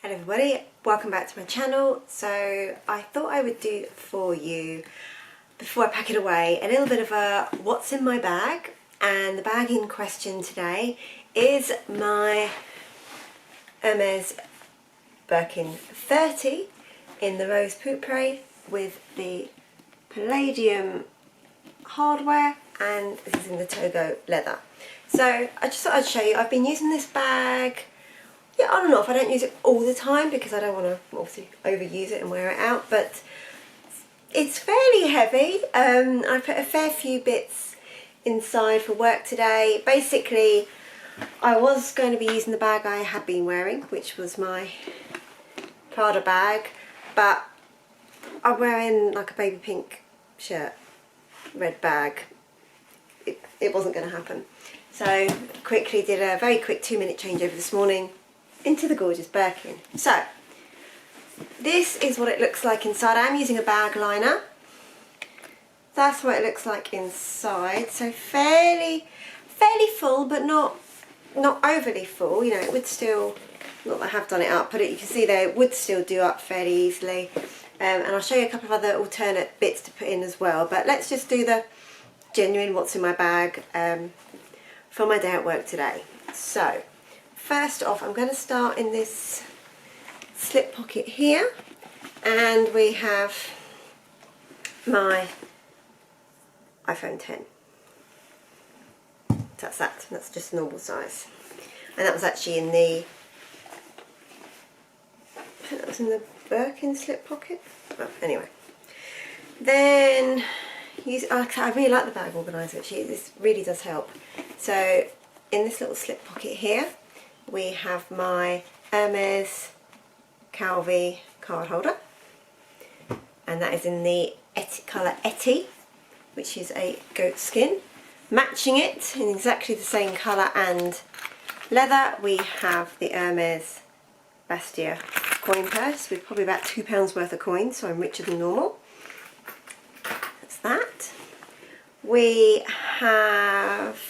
Hello everybody, welcome back to my channel. So I thought I would do for you, before I pack it away, a little bit of a what's in my bag. And the bag in question today is my Hermes Birkin 30 in the rose pourpre with the palladium hardware, and this is in the Togo leather. So I just thought I'd show you. I've been using this bag on and off. I don't use it all the time because I don't want to obviously overuse it and wear it out, but it's fairly heavy. I put a fair few bits inside for work today. Basically, I was going to be using the bag I had been wearing, which was my Prada bag, but I'm wearing like a baby pink shirt, red bag. It wasn't going to happen. So quickly did a very quick 2-minute changeover this morning into the gorgeous Birkin. So this is what it looks like inside. I'm using a bag liner. That's what it looks like inside. So fairly full, but not overly full. You know, it would still, not that I have done it up, but you can see there it would still do up fairly easily. And I'll show you a couple of other alternate bits to put in as well. But let's just do the genuine what's in my bag for my day at work today. So first off, I'm going to start in this slip pocket here, and we have my iPhone 10. That's just a normal size, and that was actually in the, I think that was in the Birkin slip pocket. Well, anyway, then I really like the bag organiser. This really does help. So in this little slip pocket here, we have my Hermes Calvi card holder, and that is in the colour Etty, which is a goat skin. Matching it in exactly the same colour and leather, we have the Hermes Bastia coin purse with probably about £2 worth of coins, so I'm richer than normal. That's that. We have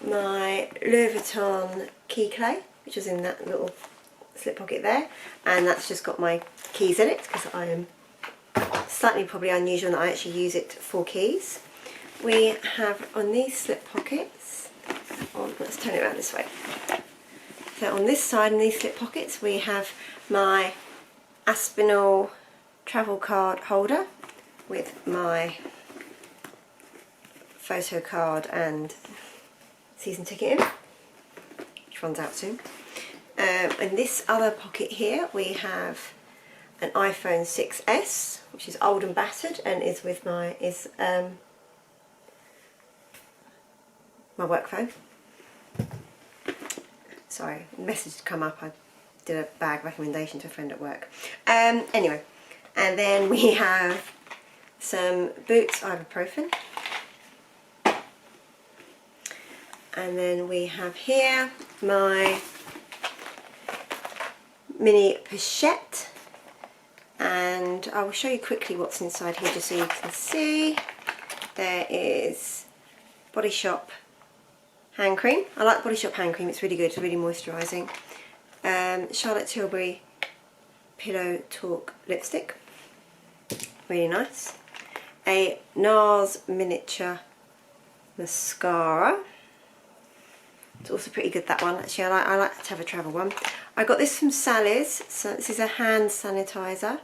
my Louis Vuitton key clay, which is in that little slip pocket there, and that's just got my keys in it because I am slightly probably unusual that I actually use it for keys. We have on these slip pockets, let's turn it around this way. So on this side in these slip pockets we have my Aspinall travel card holder with my photo card and season ticket in, which runs out soon. In this other pocket here we have an iPhone 6s, which is old and battered and is with my my work phone. Sorry, a message had come up. I did a bag recommendation to a friend at work. Anyway, and then we have some Boots ibuprofen. And then we have here my mini pochette, and I will show you quickly what's inside here just so you can see. There is Body Shop hand cream. I like Body Shop hand cream, it's really good, it's really moisturising. Charlotte Tilbury Pillow Talk lipstick, really nice. A NARS miniature mascara. It's also pretty good, that one. Actually, I like to have a travel one. I got this from Sally's. So this is a hand sanitizer,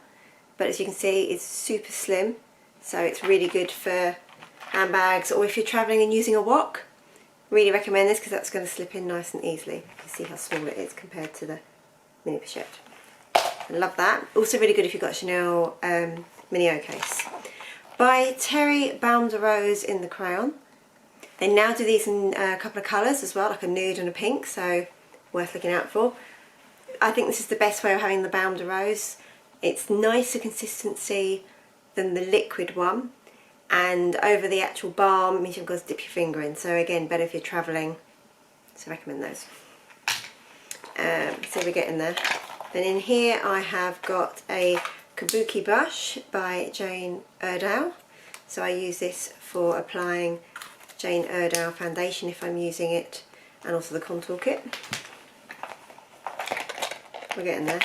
but as you can see, it's super slim. So it's really good for handbags, or if you're travelling and using a wok. Really recommend this because that's going to slip in nice and easily. You can see how small it is compared to the mini pochette. I love that. Also really good if you've got a Chanel mini O case. By Terry Balm de Rose in the crayon. They now do these in a couple of colours as well, like a nude and a pink, so worth looking out for. I think this is the best way of having the Balm de Rose. It's nicer consistency than the liquid one, and over the actual balm means you've got to dip your finger in, so again, better if you're travelling, so I recommend those. So we're getting there. Then in here I have got a Kabuki brush by Jane Iredale, so I use this for applying Jane Iredale foundation if I'm using it, and also the contour kit. we're getting there.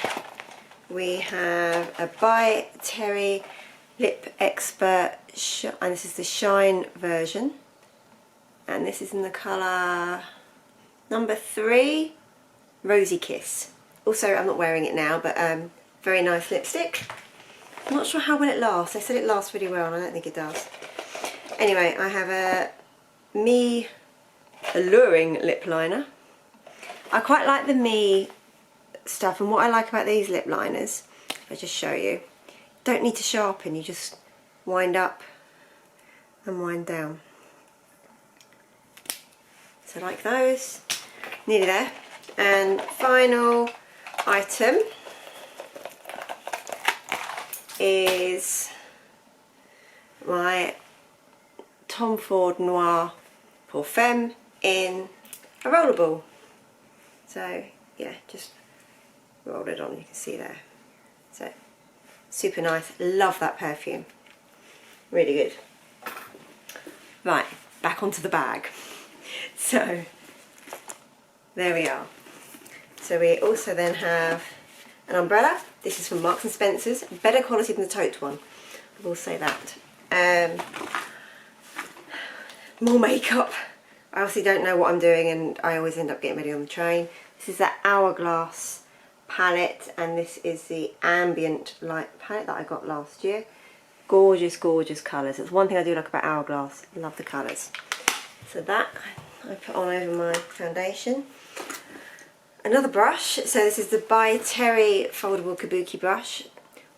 We have a by Terry Lip Expert, and this is the Shine version. And this is in the colour number 3, Rosy Kiss. Also, I'm not wearing it now, but very nice lipstick. I'm not sure how well it lasts. They said it lasts really well, and I don't think it does. Anyway, I have a Me Alluring lip liner. I quite like the Me stuff, and what I like about these lip liners, I'll just show you, don't need to sharpen, you just wind up and wind down. So like those, nearly there. And final item is my Tom Ford Noir Pour Femme in a rollerball. So yeah, just roll it on, you can see there. So super nice, love that perfume, really good. Right, back onto the bag. So there we are. So we also then have an umbrella. This is from Marks and Spencer's, better quality than the tote one, I will say that. More makeup. I obviously don't know what I'm doing, and I always end up getting ready on the train. This is that Hourglass palette, and this is the Ambient Light palette that I got last year. Gorgeous, gorgeous colours. That's one thing I do like about Hourglass. I love the colours. So that I put on over my foundation. Another brush. So this is the By Terry foldable kabuki brush.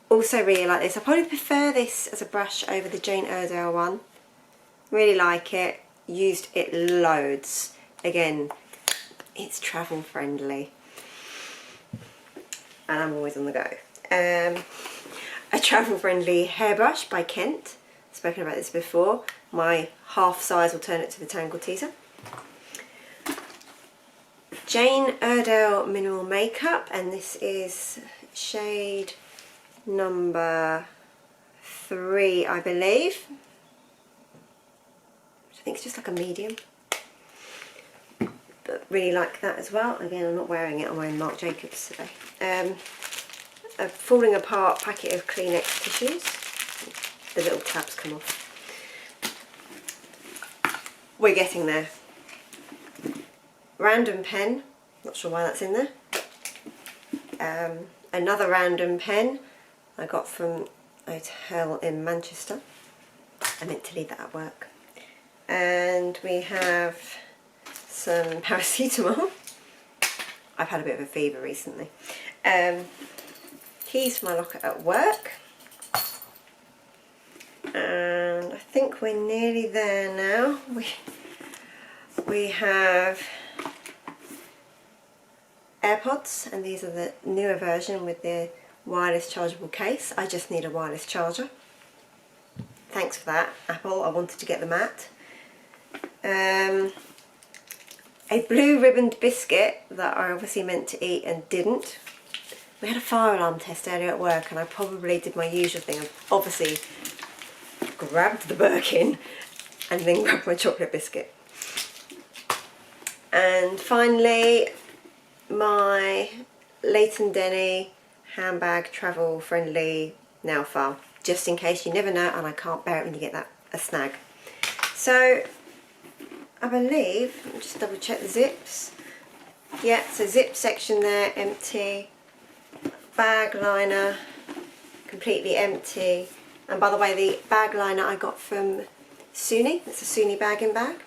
Also really like this. I probably prefer this as a brush over the Jane Iredale one. Really like it. Used it loads. Again, it's travel friendly. And I'm always on the go. A travel friendly hairbrush by Kent. Spoken about this before. My half size alternate to the Tangle Teaser. Jane Iredale Mineral Makeup, and this is shade number 3, I believe. I think it's just like a medium. But really like that as well. Again, I'm not wearing it, I'm wearing Marc Jacobs today. A falling apart packet of Kleenex tissues. The little tabs come off. We're getting there. Random pen, not sure why that's in there. Another random pen I got from a hotel in Manchester. I meant to leave that at work. And we have some paracetamol. I've had a bit of a fever recently. Keys for my locker at work. And I think we're nearly there now. We have AirPods, and these are the newer version with the wireless chargeable case. I just need a wireless charger. Thanks for that, Apple. I wanted to get the mat. A blue ribboned biscuit that I obviously meant to eat and didn't. We had a fire alarm test earlier at work, and I probably did my usual thing of obviously grabbed the Birkin and then grabbed my chocolate biscuit. And finally, my Leighton Denny handbag travel friendly nail file, just in case, you never know, and I can't bear it when you get a snag. So I believe, let me just double check the zips. Yeah, so zip section there, empty. Bag liner, completely empty. And by the way, the bag liner I got from Suni. It's a Suni bagging bag.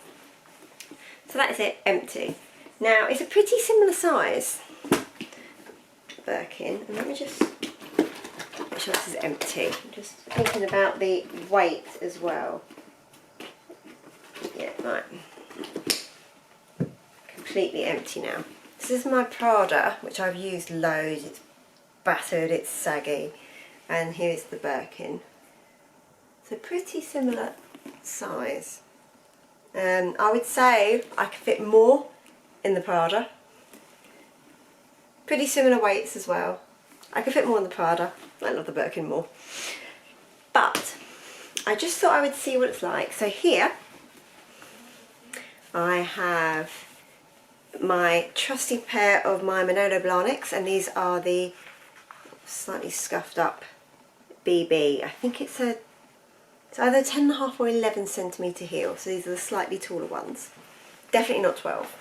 So that is it, empty. Now, it's a pretty similar size Birkin. And let me just make sure this is empty. I'm just thinking about the weight as well. Yeah, right. Completely empty now. This is my Prada, which I've used loads. It's battered, it's saggy. And here's the Birkin. So pretty similar size. I would say I could fit more in the Prada. Pretty similar weights as well. I could fit more in the Prada. I love the Birkin more. But I just thought I would see what it's like. So here I have my trusty pair of my Manolo Blahniks, and these are the slightly scuffed up BB. I think it's either 10.5 or 11 centimetre heel, so these are the slightly taller ones. Definitely not 12.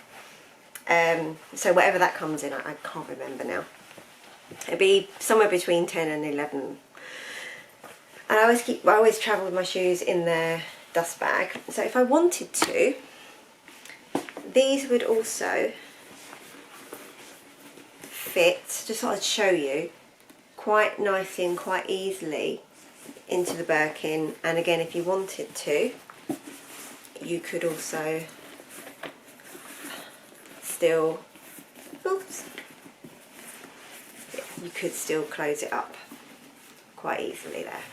So whatever that comes in, I can't remember now. It'd be somewhere between 10 and 11. And I always travel with my shoes in their dust bag. So if I wanted to, these would also fit, just thought I'd show you, quite nicely and quite easily into the Birkin. And again, if you wanted to, you could also still, oops, you could still close it up quite easily there.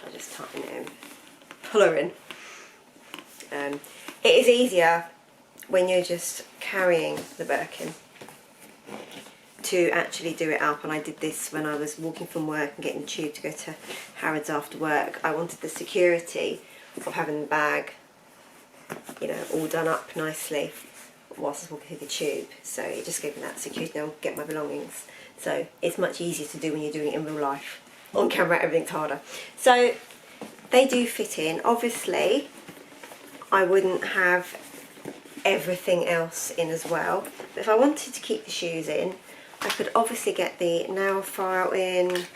I'll just tighten it in, pull her in. It is easier when you're just carrying the Birkin to actually do it up, and I did this when I was walking from work and getting the tube to go to Harrods after work. I wanted the security of having the bag, you know, all done up nicely whilst I was walking through the tube, so it just gave me that security. Now get my belongings, so it's much easier to do when you're doing it in real life. On camera everything's harder. So they do fit in. Obviously I wouldn't have everything else in as well, but if I wanted to keep the shoes in, I could obviously get the nail file in,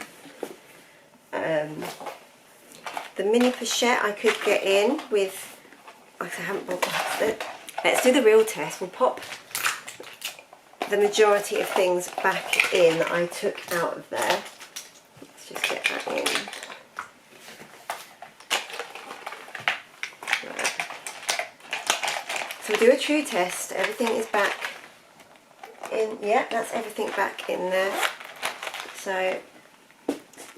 the mini pochette I could get in with, I haven't bought it. Let's do the real test. We'll pop the majority of things back in that I took out of there. Let's just get that in. Right. So we'll do a true test. Everything is back in. Yeah, that's everything back in there. So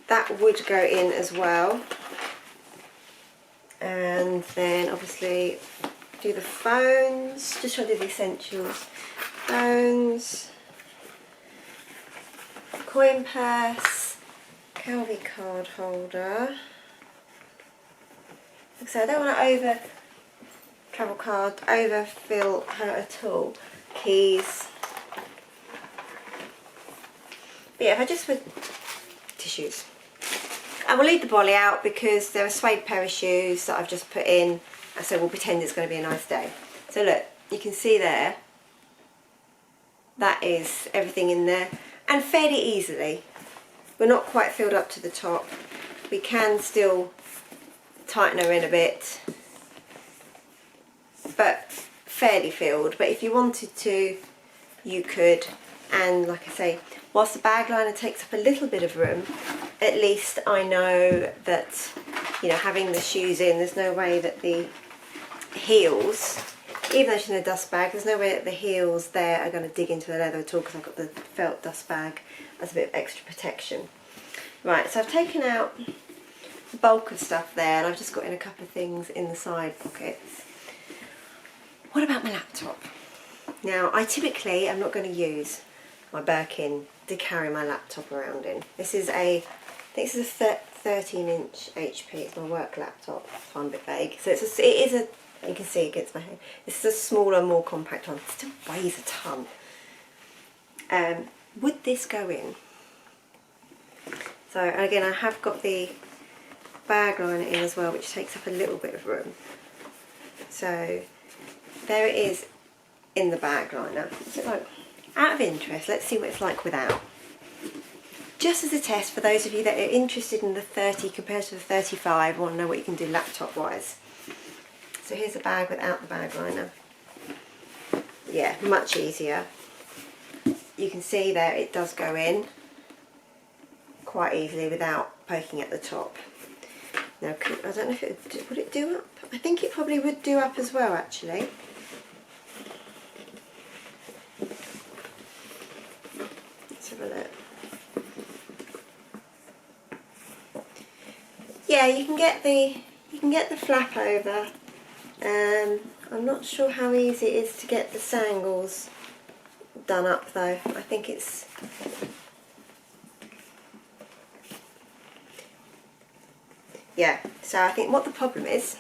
that would go in as well. And then obviously do the phones, just try to do the essentials. Phones, coin purse, Calvi card holder. So I don't want to overfill her at all. Keys. But yeah, if I just would, tissues. I will leave the brolly out because they're a suede pair of shoes that I've just put in. So we'll pretend it's going to be a nice day. So look, you can see there, that is everything in there, and fairly easily. We're not quite filled up to the top. We can still tighten her in a bit, but fairly filled. But if you wanted to, you could. And like I say, whilst the bag liner takes up a little bit of room, at least I know that, you know, having the shoes in, there's no way that the heels, even though she's in a dust bag, there's no way that the heels there are going to dig into the leather at all, because I've got the felt dust bag as a bit of extra protection. Right, so I've taken out the bulk of stuff there, and I've just got in a couple of things in the side pockets. What about my laptop? Now, I typically am not going to use my Birkin to carry my laptop around in. This is a, I think this is a 13-inch HP. It's my work laptop. So I'm a bit vague. So it is a, you can see against my head. This is a smaller, more compact one. It still weighs a ton. Would this go in? So again, I have got the bag liner in as well, which takes up a little bit of room. So there it is in the bag liner. So like, out of interest, let's see what it's like without. Just as a test for those of you that are interested in the 30 compared to the 35, want to know what you can do laptop wise. So here's a bag without the bag liner. Yeah, much easier. You can see there it does go in quite easily without poking at the top. Now, I don't know if it would it do up? I think it probably would do up as well, actually. Let's have a look. Yeah, you can get the flap over. I'm not sure how easy it is to get the sangles done up though. I think it's, yeah, so I think what the problem is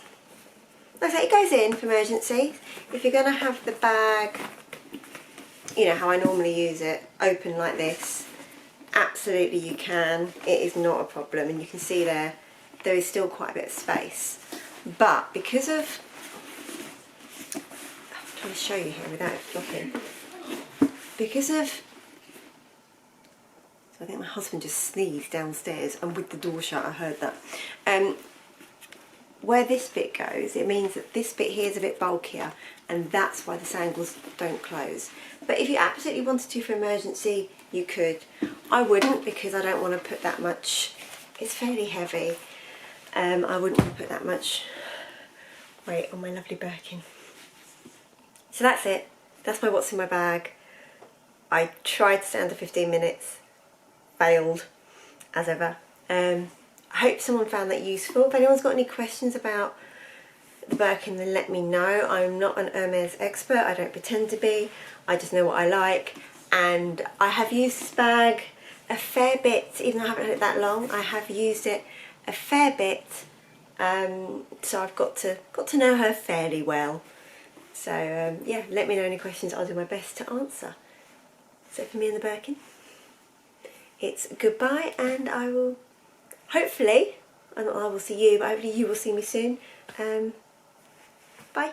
like I say, it goes in for emergency. If you're going to have the bag, you know how I normally use it, open like this, absolutely you can. It is not a problem, and you can see there is still quite a bit of space. But because of, I'm trying to show you here without it flopping, because of, so I think my husband just sneezed downstairs, and with the door shut I heard that. Where this bit goes, it means that this bit here is a bit bulkier, and that's why the sangles don't close. But if you absolutely wanted to for emergency, you could. I wouldn't, because I don't want to put that much, it's fairly heavy. I wouldn't want to put that much weight on my lovely Birkin. So that's it. That's my what's in my bag. I tried to stay under 15 minutes, failed as ever. I hope someone found that useful. If anyone's got any questions about the Birkin, then let me know. I'm not an Hermes expert, I don't pretend to be. I just know what I like, and I have used this bag a fair bit, even though I haven't had it that long. I have used it a fair bit, so I've got to know her fairly well. So yeah, let me know any questions, I'll do my best to answer. So for me and the Birkin, it's goodbye, and I will hopefully, I will see you, but hopefully you will see me soon. Bye.